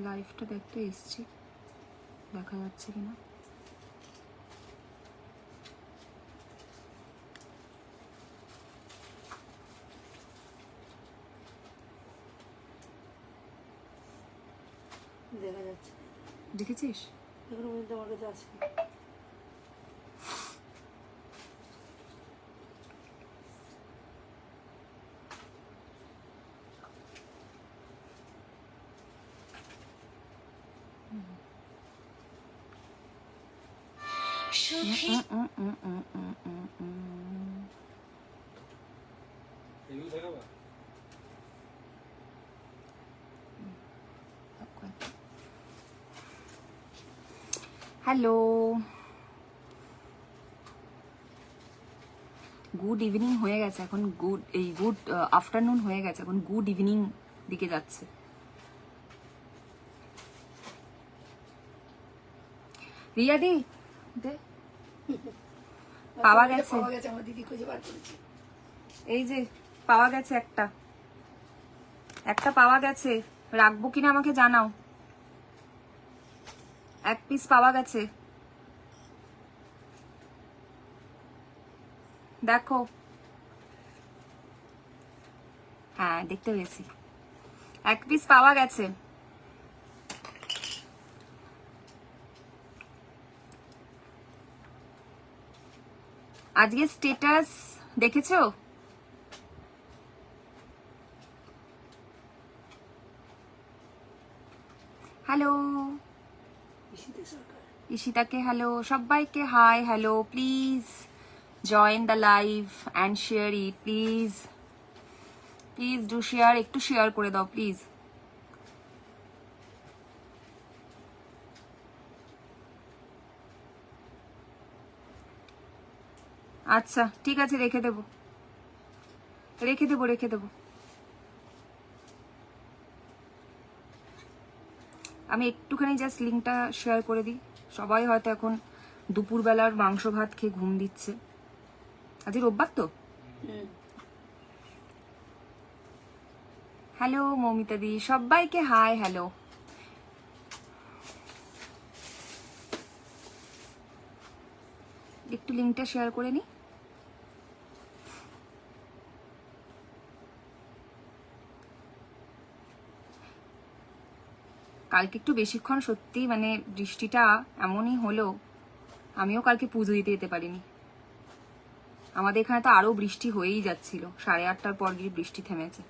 লাইভটা দেখতে এসছি, দেখা যাচ্ছে কিনা। দেখা যাচ্ছে, দেখেছিস? এখন পর্যন্ত আমার কাছে আসে। হ্যালো, গুড ইভিনিং হয়ে গেছে এখন, গুড আফটারনুন হয়ে গেছে এখন, গুড ইভিনিং দিকে যাচ্ছে। রিয়া দি দে, পাওয়া গেছে, আমার দিদি খুঁজে বার করেছে। এই যে পাওয়া গেছে, একটা পাওয়া গেছে, রাখবো কিনা আমাকে জানাও। 1 পিস পাওয়া গেছে, দেখো। হ্যাঁ দেখতে পেয়েছি, 1 পিস পাওয়া গেছে। আজকে স্ট্যাটাস দেখেছো? হ্যালো ঈশিতাকে হ্যালো, সবাইকে hi hello. Please join the live and share it, please please do share, একটু শেয়ার করে দাও প্লিজ। আচ্ছা ঠিক আছে, রেখে দেবো। আমি একটুখানি জাস্ট লিঙ্কটা শেয়ার করে দিই। সবাই হয়তো এখন দুপুরবেলার মাংস ভাত খেয়ে ঘুম দিচ্ছে, আজ রোববার তো। হ্যালো মৌমিতা দি, সবাইকে হাই হ্যালো। একটু লিঙ্কটা শেয়ার করে নি। কালকে একটু বেশিক্ষণ সত্যি মানে বৃষ্টিটা এমনই হলো, আমিও কালকে পুজো দিতে যেতে পারিনি। আমাদের এখানে তো আরো বৃষ্টি হয়েই যাচ্ছিল, 8:30টার পর গিয়ে বৃষ্টি থেমেছে।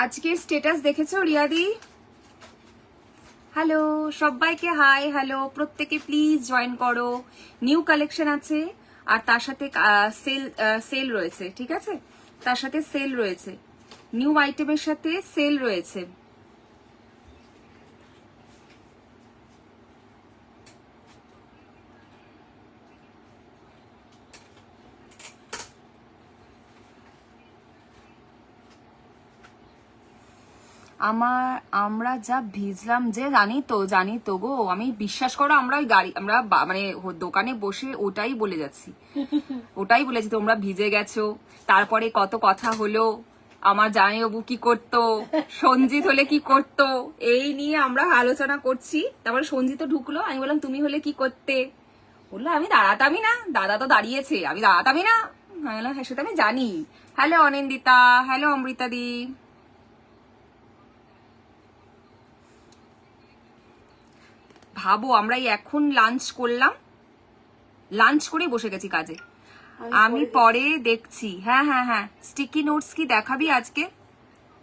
আজকের স্ট্যাটাস দেখেছো রিয়াদি? হ্যালো সবাইকে হাই হ্যালো, প্রত্যেকে প্লিজ জয়েন করো। নিউ কালেকশন আছে আর তার সাথে সেল রয়েছে, ঠিক আছে? তার সাথে সেল রয়েছে, নিউ আইটেমের সাথে সেল রয়েছে। আমরা যা ভিজলাম যে, জানি তো গো, আমি বিশ্বাস করো, আমরা ওই আমরা মানে দোকানে বসে ওটাই বলে যাচ্ছি তোমরা ভিজে গেছো। তারপরে কত কথা হলো, আমার জামাইবাবু কি করতো, সঞ্জিত হলে কি করতো, এই নিয়ে আমরা আলোচনা করছি। তারপরে সঞ্জিত ঢুকলো, আমি বললাম তুমি হলে কি করতে, বললো আমি দাঁড়াতামই না, দাদা তো দাঁড়িয়েছে, আমি দাঁড়াতামই না। আমি বললাম হ্যাঁ সেটা আমি জানি। হ্যালো অনিন্দিতা, হ্যালো অমৃতা দি। ভাবো আমরা এখন লাঞ্চ করলাম, লাঞ্চ করে বসে গেছি কাজে। আমি পরে দেখছি। হ্যাঁ হ্যাঁ হ্যাঁ, স্টিকি নোটস কি দেখাবি আজকে?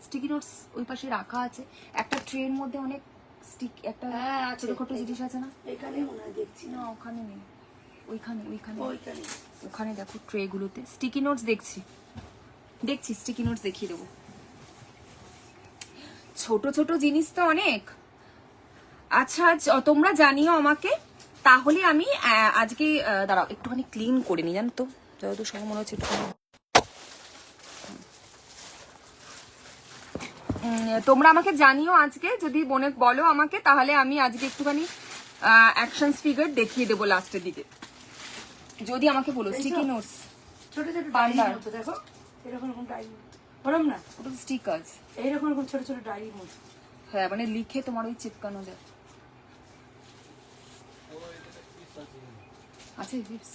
স্টিকি নোটস ওই পাশে রাখা আছে, একটা ট্রের মধ্যে অনেক স্টিক, একটা ছোটখাটো জিনিস আছে না, এখানে মনে হয় দেখছি না ওখানে নেই, ওখানে দেখো ট্রে গুলোতে স্টিকি নোটস দেখছি, স্টিকি নোটস দেখিয়ে দেবো। ছোট ছোট জিনিস তো অনেক। আচ্ছা তোমরা জানিও আমাকে, তাহলে আমি আজকে দাঁড়াও একটুখানি ক্লিন করে নি, জানো তো, যত সময় মনে হচ্ছে একটু। তোমরা আমাকে জানিও আজকে, যদি মনে বলো আমাকে, তাহলে আমি আজকে একটুখানি অ্যাকশন ফিগার দেখিয়ে দেবো লাস্টের দিকে। যদি আমাকে বলো স্টিকি নোটস, ছোট ছোট পান্ডার। ডায়েরির মতো দেখো, এরকম এরকম ডায়েরি বললাম না, ওটা স্টিকার্স। এইরকম এরকম ছোট ছোট ডায়েরির মতো। হ্যাঁ মানে লিখে তোমার ওই চিপকানো যায়। আচ্ছা টিপস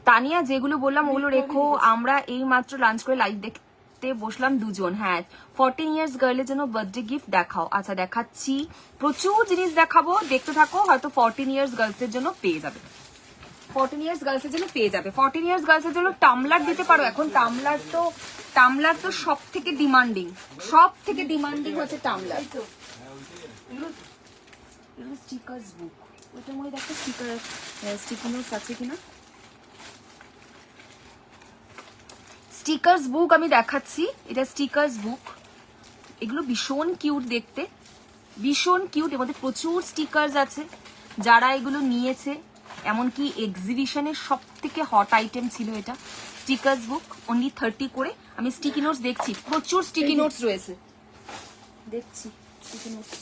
তানিয়া যেগুলো বললাম ওগুলো রেখো। আমরা এই মাত্র লাঞ্চ করে লাইভ দেখতে বসলাম দুজন। হ্যাঁ 14 ইয়ার্স গার্লের জন্য বার্থডে গিফট দেখাও। আচ্ছা দেখাচ্ছি, প্রচুর জিনিস দেখাবো, দেখতে থাকো। হয়তো 14 ইয়ার্স গার্লস এর জন্য পেয়ে যাবে, 14 ইয়ার্স গার্লস এর জন্য পেয়ে যাবে। 14 ইয়ার্স গার্লস এর জন্য টামলার দিতে পারো। এখন টামলার তো সব থেকে ডিমান্ডিং, সব থেকে ডিমান্ডিং হচ্ছে টামলার। এই তো এগুলো স্টিকার্স বুক, ওইটার মধ্যে দেখো স্টিকি নোটস আছে কিনা। স্টিকার্স বুক আমি দেখাচ্ছি, এটা স্টিকার্স বুক। এগুলো ভীষণ কিউট দেখতে, ভীষণ কিউট। এর মধ্যে প্রচুর স্টিকার্স আছে। যারা এগুলো নিয়েছে, এমনকি এক্সিবিশনের সব থেকে হট আইটেম ছিল এটা। স্টিকার্স বুক অনলি 30 করে। আমি স্টিকি নোটস দেখছি, প্রচুর স্টিকি নোটস রয়েছে, দেখছি স্টিকি নোটস।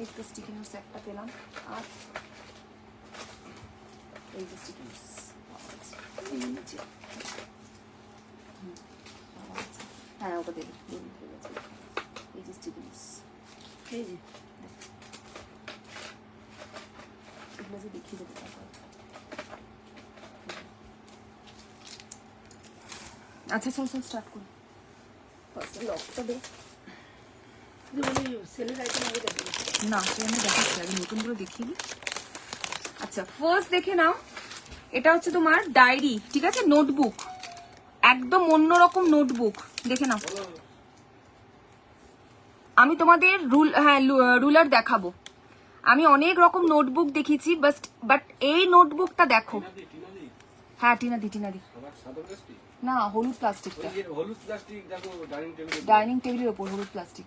এই তো স্টিকি নোটস একটা পেলাম, আর এই যে স্টিকি নোটস। হ্যাঁ ওটা দেবে, এই যে স্টিকি নোটস, এই যে এগুলো যে দেখিয়ে দেবো তারপর। আচ্ছা চল চল স্টার্ট করি। ফার্স্ট লকটা দে। তুই বলি সেলের আইটেম আগে দেখো। না তুই আমি দেখাচ্ছি, আগে নতুনগুলো দেখিয়ে দিই। আচ্ছা ফার্স্ট দেখে নাও, এটা হচ্ছে তোমার ডায়েরি, ঠিক আছে, নোটবুক, একদম অন্যরকম নোটবুক। দেখে নাও, আমি তোমাদের রুলার দেখাবো। আমি অনেক রকম নোটবুক দেখেছি, বাট এই নোটবুকটা দেখো। হ্যাঁ টিনা দি না, হলুদ প্লাস্টিকটা, হলুদ প্লাস্টিক দেখো ডাইনিং টেবিল। ডাইনিং টেবিলের ওপর হলুদ plastic.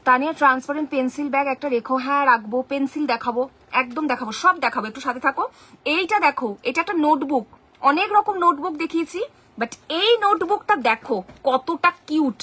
Tania transparent pencil bag একটা রেখো। হ্যাঁ রাখবো, পেন্সিল দেখাবো, একদম দেখাবো, সব দেখাবো, একটু সাথে থাকো। এইটা দেখো, এটা একটা নোটবুক, অনেক রকম নোটবুক দেখিয়েছি, বাট এই নোটবুকটা দেখো কতটা কিউট।